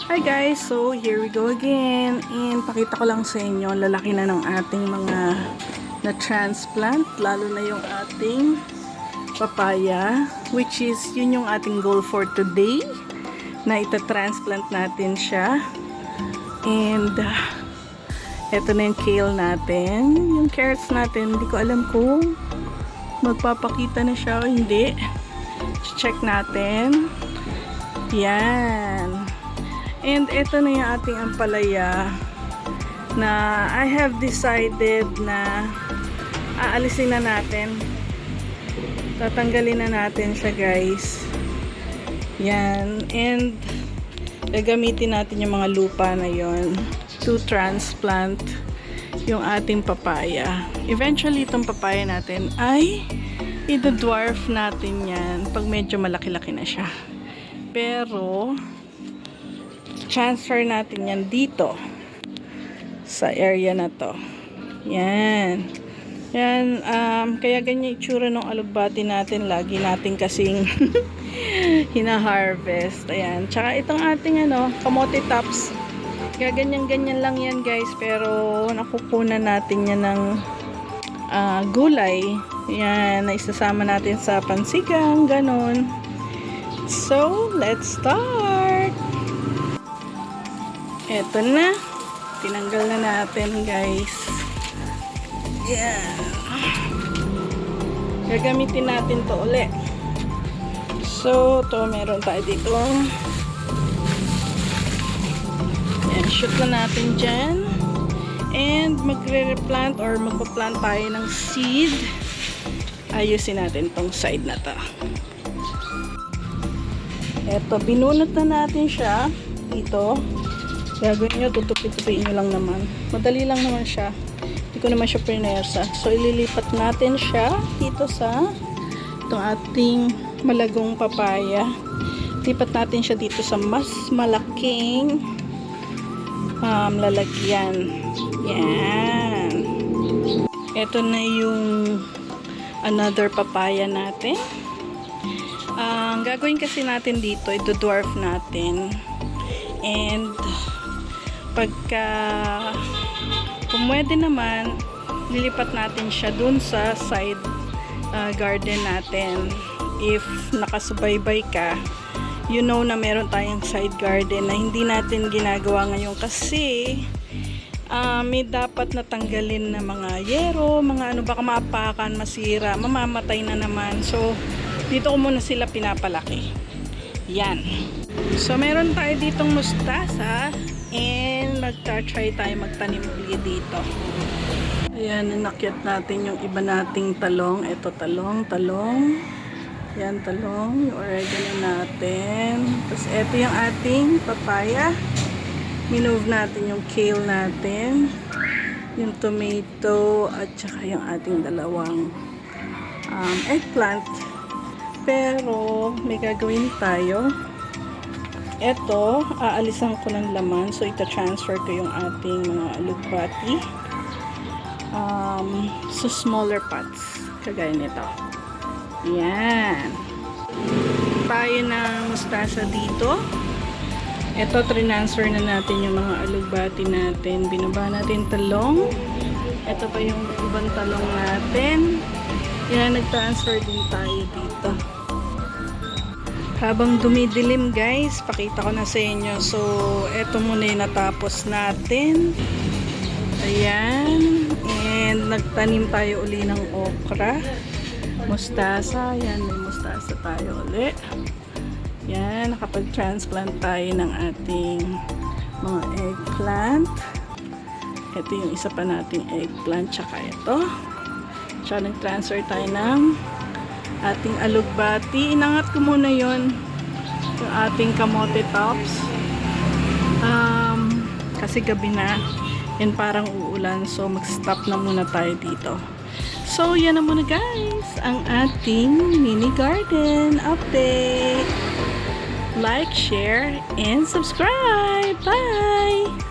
Hi guys, so here we go again, and pakita ko lang sa inyo lalaki na ng ating mga na transplant, lalo na yung ating papaya, which is yun yung ating goal for today, na ita-transplant natin siya. And eto na yung kale natin, yung carrots natin, hindi ko alam kung magpapakita na siya o hindi. Check natin. Yan. And ito na yung ating ampalaya na I have decided na aalisin na natin. Tatanggalin na natin siya, guys. Yan. And gagamitin natin yung mga lupa na yon to transplant yung ating papaya. Eventually, itong papaya natin ay i-dwarf natin yan pag medyo malaki-laki na siya. Pero transfer natin yan dito sa area na to. Yan. Yan. Kaya ganyan itsura ng alugbati natin. Lagi natin kasing hina-harvest. Ayan. Tsaka itong ating kamote tops. Gaganyan-ganyan lang yan, guys. Pero nakukunan natin yan ng gulay. Yan. Na isasama natin sa pansigang. Ganon. So, let's start! Eto na. Tinanggal na natin, guys. Yan. Gagamitin natin to ulit. So, to meron tayo dito. Yan. Shoot na natin dyan. And magre-replant or magpa-plant tayo ng seed. Ayusin natin tong side na to. Eto, binunot na natin siya dito. Gagawin nyo, tutupi-tupiin nyo lang naman. Madali lang naman siya. Hindi ko naman siya pinersa. So, ililipat natin siya dito sa itong ating malagong papaya. Lipat natin siya dito sa mas malaking lalagyan. Yan. Ito na yung another papaya natin. Ang gagawin kasi natin dito, ito dwarf natin. And pagka pumwede naman, lilipat natin siya dun sa side garden natin. If nakasubaybay ka, you know na meron tayong side garden na hindi natin ginagawa ngayon kasi may dapat natanggalin na mga yero, mga baka maapakan, masira, mamamatay na naman. So, dito ko muna sila pinapalaki. Yan. So, meron tayo ditong mustasa and magta-try tayo magtanim ulit dito. Ayan, inakyat natin yung iba nating talong. Ito, talong. Yan, talong. Yung oregano natin. Tapos, ito yung ating papaya. Minove natin yung kale natin. Yung tomato at saka yung ating dalawang eggplant. Pero, may gagawin tayo. Ito, aalisan ko ng laman. So, ita-transfer ko yung ating mga alugbati sa smaller pots. Kagaya nito. Yan. Tayo ng mustasa dito. Ito, transfer na natin yung mga alugbati natin. Binaba natin talong. Ito pa yung ibang talong natin. Yan, nag-transfer din tayo dito. Habang dumidilim, guys, pakita ko na sa inyo. So, eto muna yung natapos natin. Ayan. And nagtanim tayo uli ng okra. Mustasa. Yan, may mustasa tayo uli. Yan, nakapag-transplant tayo ng ating mga eggplant. Ito yung isa pa nating eggplant. Tsaka ito. Tsaka nag-transfer tayo ng ating alugbati. Inangat ko muna yon yung ating kamote tops kasi gabi na and parang uulan, so mag-stop na muna tayo dito. So yan na muna, guys, ang ating mini garden update. Like, share, and subscribe. Bye!